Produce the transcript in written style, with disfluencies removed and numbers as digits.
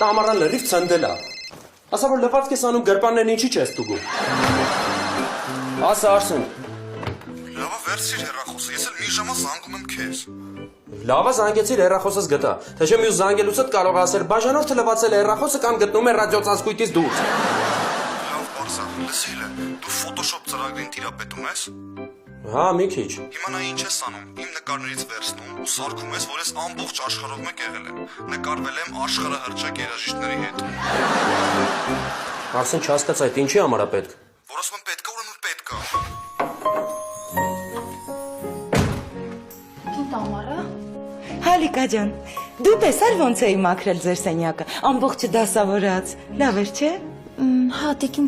տամարան լրիվ ցնդելա։ Ասա որ լվացք ես անում գրպաններն ինչի չես դուգում։ Ասա Արսեն։ Լավա վերցիր հեռախոսը, ես էլ մի ժամա զանգում եմ քեզ։ Լավա զանգեցիր հեռախոսս գտա։ Թե չէ մյուս զանգելուցդ կարող ասել բաժանորդը լվացել է հեռախոսը կամ գտնում է ռադիոծածկույթից դուրս։ Լավ Բարսա, լսել է, դու Photoshop ծրագրին տիրապետում ես։ Հա, մի քիչ։ Հիմա նա ինչ ես անում, իմ նկարներից վերցնում ու սարքում ես, որ ես ամբողջ աշխարհով մեկ եղել եմ։ Նկարվել եմ աշխարհահռչակ երաժիշտների հետ։ Արսեն չհասկաց այդ ինչի համար է պետք։ Որ ասում եմ պետք է, ուրեմն պետք է։ Դու Տամարա։ Հալիկա ջան, դու տեսար ոնց էի մաքրել ձեր սենյակը, ամբողջը դասավորած, լավ էր չէ։ Հա, տիկին